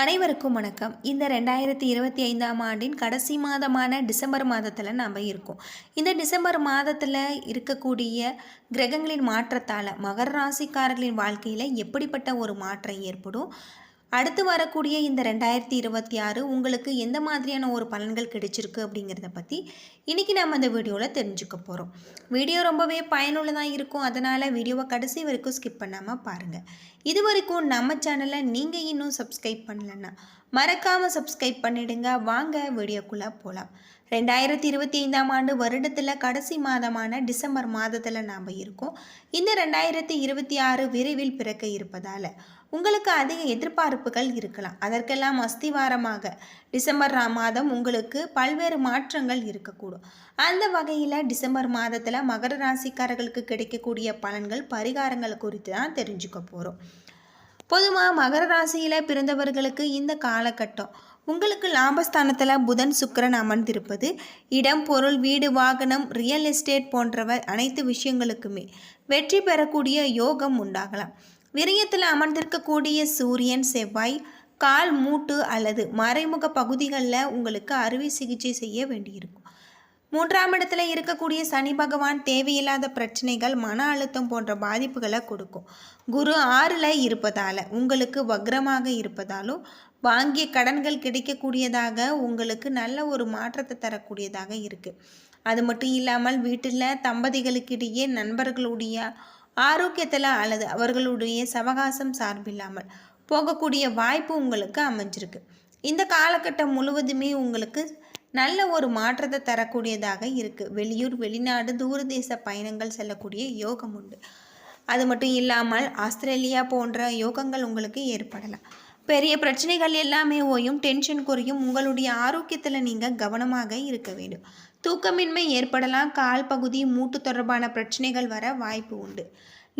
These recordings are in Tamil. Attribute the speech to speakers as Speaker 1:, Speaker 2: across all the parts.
Speaker 1: அனைவருக்கும் வணக்கம். இந்த 2025ஆம் ஆண்டின் கடைசி மாதமான டிசம்பர் மாதத்தில் நாம் இருக்கோம். இந்த டிசம்பர் மாதத்தில் இருக்கக்கூடிய கிரகங்களின் மாற்றத்தால் மகர ராசிக்காரர்களின் வாழ்க்கையில் எப்படிப்பட்ட ஒரு மாற்றம் ஏற்படும், அடுத்து வரக்கூடிய இந்த 2026 உங்களுக்கு எந்த மாதிரியான ஒரு பலன்கள் கிடைச்சிருக்கு அப்படிங்கிறத பற்றி இன்றைக்கி நம்ம இந்த வீடியோவில் தெரிஞ்சுக்க போகிறோம். வீடியோ ரொம்பவே பயனுள்ளதாக இருக்கும். அதனால் வீடியோவை கடைசி வரைக்கும் ஸ்கிப் பண்ணாமல் பாருங்கள். இது வரைக்கும் நம்ம சேனலை நீங்கள் இன்னும் சப்ஸ்கிரைப் பண்ணலன்னா மறக்காமல் சப்ஸ்கிரைப் பண்ணிவிடுங்க. வாங்க வீடியோக்குள்ளே போகலாம். 2025ஆம் ஆண்டு வருடத்தில் கடைசி மாதமான டிசம்பர் மாதத்தில் நாம் இருக்கோம். இந்த 2026 விரைவில் பிறக்க இருப்பதால் உங்களுக்கு அதிக எதிர்பார்ப்புகள் இருக்கலாம். அதற்கெல்லாம் அஸ்திவாரமாக டிசம்பர் மாதம் உங்களுக்கு பல்வேறு மாற்றங்கள் இருக்கக்கூடும். அந்த வகையில் டிசம்பர் மாதத்தில் மகர ராசிக்காரர்களுக்கு கிடைக்கக்கூடிய பலன்கள் பரிகாரங்கள் குறித்து தான் தெரிஞ்சுக்க போகிறோம். பொதுவாக மகர ராசியில் பிறந்தவர்களுக்கு இந்த காலகட்டம் உங்களுக்கு லாபஸ்தானத்தில் புதன் சுக்கிரன் அமர்ந்திருப்பது இடம் பொருள் வீடு வாகனம் ரியல் எஸ்டேட் போன்றவை அனைத்து விஷயங்களுக்குமே வெற்றி பெறக்கூடிய யோகம் உண்டாகலாம். விரயத்தில் அமர்ந்திருக்கக்கூடிய சூரியன் செவ்வாய் கால் மூட்டு அல்லது மறைமுக பகுதிகளில் உங்களுக்கு அறுவை சிகிச்சை செய்ய வேண்டியிருக்கும். 3ஆம் இடத்துல இருக்கக்கூடிய சனி பகவான் தேவையில்லாத பிரச்சனைகள் மன அழுத்தம் போன்ற பாதிப்புகளை கொடுக்கும். குரு 6ல் இருப்பதால் உங்களுக்கு வக்ரமாக இருப்பதாலும் வாங்கிய கடன்கள் கிடைக்கக்கூடியதாக உங்களுக்கு நல்ல ஒரு மாற்றத்தை தரக்கூடியதாக இருக்குது. அது மட்டும் இல்லாமல் வீட்டில் தம்பதிகளுக்கிடையே நண்பர்களுடைய ஆரோக்கியத்தில் அல்லது அவர்களுடைய சவகாசம் சார்பில்லாமல் போகக்கூடிய வாய்ப்பு உங்களுக்கு அமைஞ்சிருக்கு. இந்த காலகட்டம் முழுவதுமே உங்களுக்கு நல்ல ஒரு மாற்றத்தை தரக்கூடியதாக இருக்குது. வெளியூர் வெளிநாடு தூரதேச பயணங்கள் செல்லக்கூடிய யோகம் உண்டு. அது மட்டும் இல்லாமல் ஆஸ்திரேலியா போன்ற யோகங்கள் உங்களுக்கு ஏற்படலாம். பெரிய பிரச்சனைகள் எல்லாமே ஓயும், டென்ஷன் குறையும். உங்களுடைய ஆரோக்கியத்தில் நீங்கள் கவனமாக இருக்க வேண்டும். தூக்கமின்மை ஏற்படலாம். கால் பகுதி மூட்டு தொடர்பான பிரச்சனைகள் வர வாய்ப்பு உண்டு.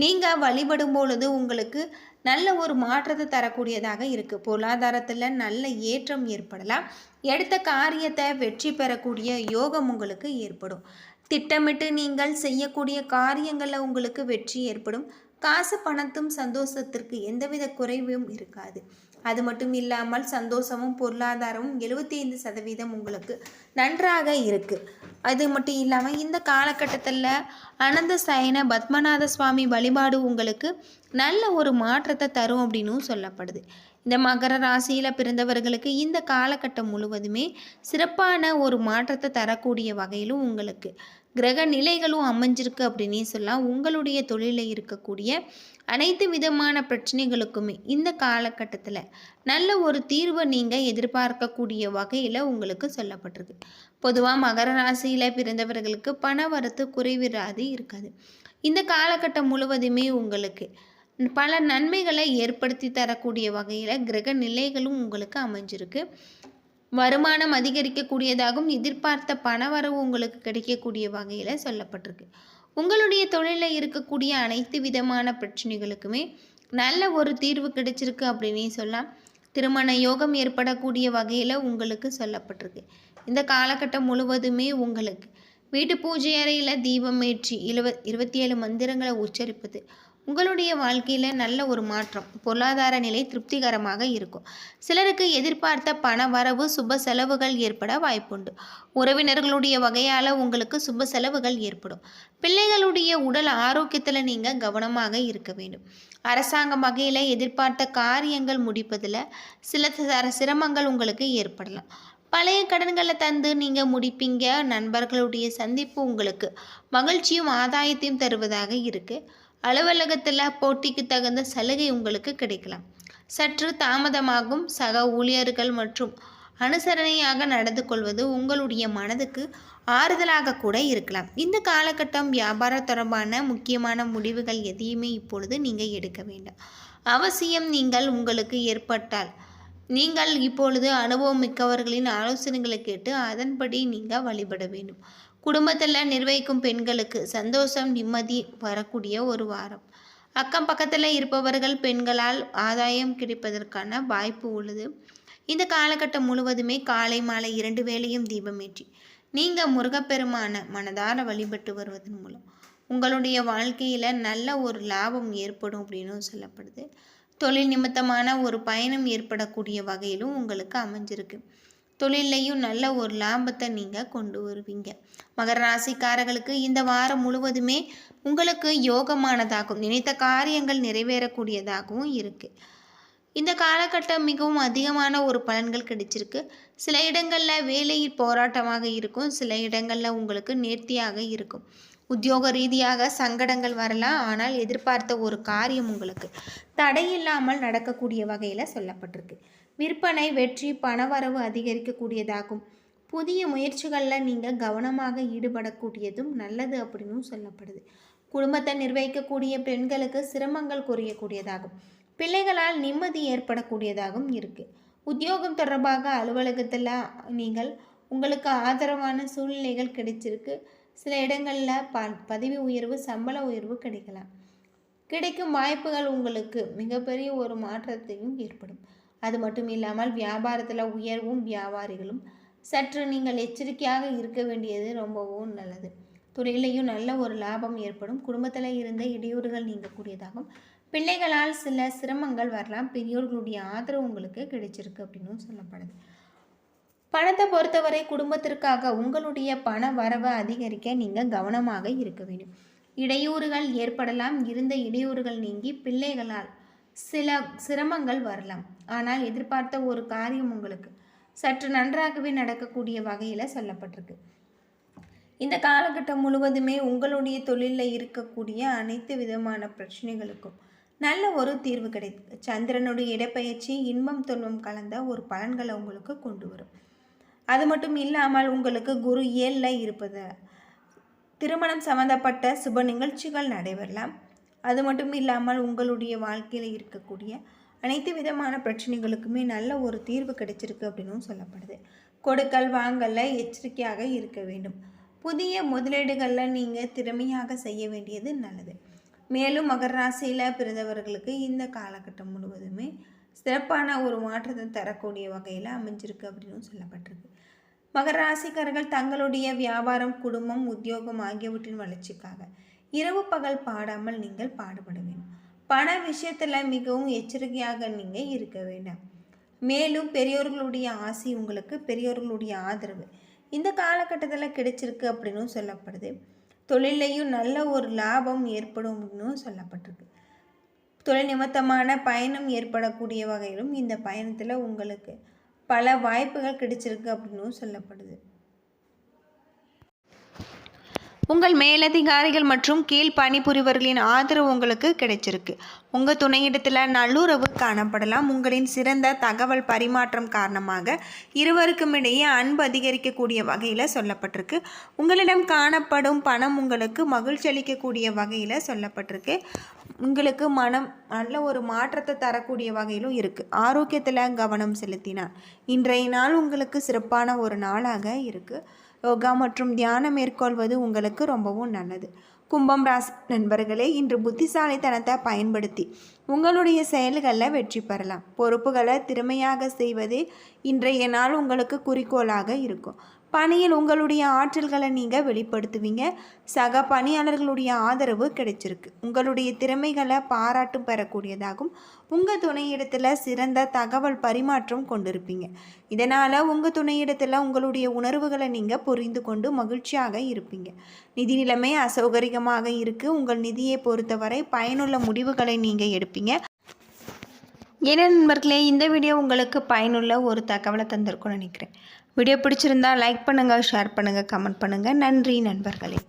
Speaker 1: நீங்கள் வழிபடும் பொழுது உங்களுக்கு நல்ல ஒரு மாற்றத்தை தரக்கூடியதாக இருக்குது. பொருளாதாரத்தில் நல்ல ஏற்றம் ஏற்படலாம். எடுத்த காரியத்தை வெற்றி பெறக்கூடிய யோகம் உங்களுக்கு ஏற்படும். திட்டமிட்டு நீங்கள் செய்யக்கூடிய காரியங்களில் உங்களுக்கு வெற்றி ஏற்படும். காசு பணத்தும் சந்தோஷத்திற்கு எந்தவித குறைவும் இருக்காது. அது மட்டும் இல்லாமல் சந்தோஷமும் பொருளாதாரமும் 75% உங்களுக்கு நன்றாக இருக்குது. அது மட்டும் இல்லாமல் இந்த காலகட்டத்தில் அனந்த சயன பத்மநாத சுவாமி வழிபாடு உங்களுக்கு நல்ல ஒரு மாற்றத்தை தரும் அப்படின்னும் சொல்லப்படுது. இந்த மகர ராசியில் பிறந்தவர்களுக்கு இந்த காலகட்டம் முழுவதுமே சிறப்பான ஒரு மாற்றத்தை தரக்கூடிய வகையிலும் உங்களுக்கு கிரக நிலைகளும் அமைஞ்சிருக்கு அப்படின்னே சொல்லலாம். உங்களுடைய தொழிலில் இருக்கக்கூடிய அனைத்து விதமான பிரச்சனைகளுக்குமே இந்த காலகட்டத்தில் நல்ல ஒரு தீர்வை நீங்கள் எதிர்பார்க்கக்கூடிய வகையில் உங்களுக்கு சொல்லப்பட்டிருக்கு. பொதுவாக மகர ராசியில் பிறந்தவர்களுக்கு பண வரத்து குறைவிராது இருக்காது. இந்த காலகட்டம் முழுவதுமே உங்களுக்கு பல நன்மைகளை ஏற்படுத்தி தரக்கூடிய வகையில் கிரக நிலைகளும் உங்களுக்கு அமைஞ்சிருக்கு. வருமானம் அதிகரிக்கக்கூடியதாகவும் எதிர்பார்த்த பணவரவு உங்களுக்கு கிடைக்கக்கூடிய வகையில் சொல்லப்பட்டிருக்கு. உங்களுடைய தொழிலில் இருக்கக்கூடிய அனைத்து விதமான பிரச்சனைகளுக்குமே நல்ல ஒரு தீர்வு கிடைச்சிருக்கு அப்படின்னே சொல்லலாம். திருமண யோகம் ஏற்படக்கூடிய வகையில் உங்களுக்கு சொல்லப்பட்டிருக்கு. இந்த காலகட்டம் முழுவதுமே உங்களுக்கு வீட்டு பூஜை அறையில் தீபம் ஏற்றி 27 மந்திரங்களை உச்சரிப்பது உங்களுடைய வாழ்க்கையில் நல்ல ஒரு மாற்றம், பொருளாதார நிலை திருப்திகரமாக இருக்கும். சிலருக்கு எதிர்பார்த்த பண வரவு சுப செலவுகள் ஏற்பட வாய்ப்புண்டு. உறவினர்களுடைய வகையால் உங்களுக்கு சுப செலவுகள் ஏற்படும். பிள்ளைகளுடைய உடல் ஆரோக்கியத்தில் நீங்கள் கவனமாக இருக்க வேண்டும். அரசாங்க வகையில் எதிர்பார்த்த காரியங்கள் முடிப்பதில் சில சிரமங்கள் உங்களுக்கு ஏற்படலாம். பழைய கடன்களை தந்து நீங்கள் முடிப்பீங்க. நண்பர்களுடைய சந்திப்பு உங்களுக்கு மகிழ்ச்சியும் ஆதாயத்தையும் தருவதாக இருக்குது. அலுவலகத்தில் போட்டிக்கு தகுந்த சலுகை உங்களுக்கு கிடைக்கலாம். சற்று தாமதமாகும். சக ஊழியர்கள் மற்றும் அனுசரணையாக நடந்து கொள்வது உங்களுடைய மனதுக்கு ஆறுதலாக கூட இருக்கலாம். இந்த காலகட்டம் வியாபார தொடர்பான முக்கியமான முடிவுகள் எதையுமே இப்பொழுது நீங்கள் எடுக்க வேண்டாம். அவசியம் நீங்கள் உங்களுக்கு ஏற்பட்டால் நீங்கள் இப்பொழுது அனுபவம் மிக்கவர்களின் ஆலோசனைகளை கேட்டு அதன்படி நீங்கள் வழிபட வேண்டும். குடும்பத்தில் நிர்வகிக்கும் பெண்களுக்கு சந்தோஷம் நிம்மதி வரக்கூடிய ஒரு வாரம். அக்கம் பக்கத்தில் இருப்பவர்கள் பெண்களால் ஆதாயம் கிடைப்பதற்கான வாய்ப்பு உள்ளது. இந்த காலகட்டம் முழுவதுமே காலை மாலை 2 வேளையும் தீபமேற்றி நீங்கள் முருகப்பெருமான மனதார வழிபட்டு வருவதன் மூலம் உங்களுடைய வாழ்க்கையில் நல்ல ஒரு லாபம் ஏற்படும் அப்படின்னு சொல்லப்படுது. தொழில் நிமித்தமான ஒரு பயணம் ஏற்படக்கூடிய வகையிலும் உங்களுக்கு அமைஞ்சிருக்கு. தொழிலையும் நல்ல ஒரு லாபத்தை நீங்கள் கொண்டு வருவீங்க. மகர ராசிக்காரர்களுக்கு இந்த வாரம் முழுவதுமே உங்களுக்கு யோகமானதாகும், நினைத்த காரியங்கள் நிறைவேறக்கூடியதாகவும் இருக்குது. இந்த காலகட்டம் மிகவும் அதிகமான ஒரு பலன்கள் கிடைச்சிருக்கு. சில இடங்களில் வேலையில் போராட்டமாக இருக்கும், சில இடங்களில் உங்களுக்கு நேர்த்தியாக இருக்கும். உத்தியோக ரீதியாக சங்கடங்கள் வரலாம், ஆனால் எதிர்பார்த்த ஒரு காரியம் உங்களுக்கு தடையில்லாமல் நடக்கக்கூடிய வகையில் சொல்லப்பட்டிருக்கு. விற்பனை வெற்றி, பணவரவு அதிகரிக்கக்கூடியதாகும். புதிய முயற்சிகளில் நீங்கள் கவனமாக ஈடுபடக்கூடியதும் நல்லது அப்படின்னு சொல்லப்படுது. குடும்பத்தை நிர்வகிக்கக்கூடிய பெண்களுக்கு சிரமங்கள் குறையக்கூடியதாகும். பிள்ளைகளால் நிம்மதி ஏற்படக்கூடியதாகவும் இருக்குது. உத்தியோகம் தொடர்பாக அலுவலகத்தில் உங்களுக்கு ஆதரவான சூழ்நிலைகள் கிடைச்சிருக்கு. சில இடங்களில் பதவி உயர்வு, சம்பள உயர்வு கிடைக்கும் வாய்ப்புகள் உங்களுக்கு மிகப்பெரிய ஒரு மாற்றத்தையும் ஏற்படும். அது மட்டும் இல்லாமல் வியாபாரத்தில் உயர்வும், வியாபாரிகளும் சற்று நீங்கள் எச்சரிக்கையாக இருக்க வேண்டியது ரொம்பவும் நல்லது. தொழிலையும் நல்ல ஒரு லாபம் ஏற்படும். குடும்பத்தில் இருந்த இடையூறுகள் நீங்கக்கூடியதாகும். பிள்ளைகளால் சில சிரமங்கள் வரலாம். பெரியோர்களுடைய ஆதரவு உங்களுக்கு கிடைச்சிருக்கு அப்படின்னு சொல்லப்படுது. பணத்தை பொறுத்தவரை குடும்பத்திற்காக உங்களுடைய பண வரவை அதிகரிக்க நீங்கள் கவனமாக இருக்க வேண்டும். இடையூறுகள் ஏற்படலாம். இருந்த இடையூறுகள் நீங்கி பிள்ளைகளால் சில சிரமங்கள் வரலாம். ஆனால் எதிர்பார்த்த ஒரு காரியம் உங்களுக்கு சற்று நன்றாகவே நடக்கக்கூடிய வகையில் சொல்லப்பட்டிருக்கு. இந்த காலகட்டம் முழுவதுமே உங்களுடைய தொழிலில் இருக்கக்கூடிய அனைத்து விதமான பிரச்சனைகளுக்கும் நல்ல ஒரு தீர்வு கிடைக்கும். சந்திரனுடைய இடப்பெயர்ச்சி இன்பம் துன்பம் கலந்த ஒரு பலன்களை உங்களுக்கு கொண்டு வரும். அது மட்டும் இல்லாமல் உங்களுக்கு குரு 7ல் இருப்பது திருமணம் சம்பந்தப்பட்ட சுப நிகழ்ச்சிகள் நடைபெறலாம். அது மட்டும் இல்லாமல் உங்களுடைய வாழ்க்கையில் இருக்கக்கூடிய அனைத்து விதமான பிரச்சனைகளுக்குமே நல்ல ஒரு தீர்வு கிடைச்சிருக்கு அப்படின்னு சொல்லப்படுது. கொடுக்கல் வாங்கலில் எச்சரிக்கையாக இருக்க வேண்டும். புதிய முதலீடுகளில் நீங்கள் திறமையாக செய்ய வேண்டியது நல்லது. மேலும் மகர ராசியில் பிறந்தவர்களுக்கு இந்த காலகட்டம் முழுவதுமே சிறப்பான ஒரு மாற்றத்தை தரக்கூடிய வகையில் அமைஞ்சிருக்கு அப்படின்னு சொல்லப்பட்டிருக்கு. மகர ராசிக்காரர்கள் தங்களுடைய வியாபாரம், குடும்பம், உத்தியோகம் ஆகியவற்றின் வளர்ச்சிக்காக இரவு பகல் பாடாமல் நீங்கள் பாடுபட வேண்டும். பண விஷயத்தில் மிகவும் எச்சரிக்கையாக நீங்கள் இருக்க வேண்டாம். மேலும் பெரியோர்களுடைய ஆசி, உங்களுக்கு பெரியோர்களுடைய ஆதரவு இந்த காலகட்டத்தில் கிடைச்சிருக்கு அப்படின்னு சொல்லப்படுது. தொழிலையும் நல்ல ஒரு லாபம் ஏற்படும் அப்படின்னு சொல்லப்பட்டிருக்கு. தொழில் நிமித்தமான பயணம் ஏற்படக்கூடிய வகையிலும் இந்த பயணத்தில் உங்களுக்கு பல வாய்ப்புகள் கிடைச்சிருக்கு அப்படின்னு சொல்லப்படுது. உங்கள் மேலதிகாரிகள் மற்றும் கீழ் பணிபுரிவர்களின் ஆதரவு உங்களுக்கு கிடைச்சிருக்கு. உங்கள் துணையிடத்தில் நல்லுறவு காணப்படலாம். உங்களின் சிறந்த தகவல் பரிமாற்றம் காரணமாக இருவருக்கும் இடையே அன்பு அதிகரிக்கக்கூடிய வகையில் சொல்லப்பட்டிருக்கு. உங்களிடம் காணப்படும் பணம் உங்களுக்கு மகிழ்ச்சி அளிக்கக்கூடிய வகையில் சொல்லப்பட்டிருக்கு. உங்களுக்கு மனம் நல்ல ஒரு மாற்றத்தை தரக்கூடிய வகையிலும் இருக்குது. ஆரோக்கியத்தில் கவனம் செலுத்தினார் இன்றைய நாள் உங்களுக்கு சிறப்பான ஒரு நாளாக இருக்குது. யோகா மற்றும் தியானம் மேற்கொள்வது உங்களுக்கு ரொம்பவும் நல்லது. கும்பம் ராசி நண்பர்களே, இன்று புத்திசாலித்தனத்தை பயன்படுத்தி உங்களுடைய செயல்களில் வெற்றி பெறலாம். பொறுப்புகளை திறமையாக செய்வதே இன்றைய நாள் உங்களுக்கு குறிக்கோளாக இருக்கும். பணியில் உங்களுடைய ஆற்றல்களை நீங்கள் வெளிப்படுத்துவீங்க. சக பணியாளர்களுடைய ஆதரவு கிடைச்சிருக்கு. உங்களுடைய திறமைகளை பாராட்டு பெறக்கூடியதாகும். உங்கள் துணையிடத்தில் சிறந்த தகவல் பரிமாற்றம் கொண்டிருப்பீங்க. இதனால் உங்கள் துணையிடத்தில் உங்களுடைய உணர்வுகளை நீங்கள் புரிந்து கொண்டு மகிழ்ச்சியாக இருப்பீங்க. நிதி நிலைமை அசௌகரியமாக இருக்குது. உங்கள் நிதியை பொறுத்தவரை பயனுள்ள முடிவுகளை நீங்கள் எடுப்பீங்க. ஏன்னா நண்பர்களே, இந்த வீடியோ உங்களுக்கு பயனுள்ள ஒரு தகவலை தந்திருக்கும்னு நினைக்கிறேன். வீடியோ பிடிச்சிருந்தா லைக் பண்ணுங்கள், ஷேர் பண்ணுங்கள், கமெண்ட் பண்ணுங்கள். நன்றி நண்பர்களே.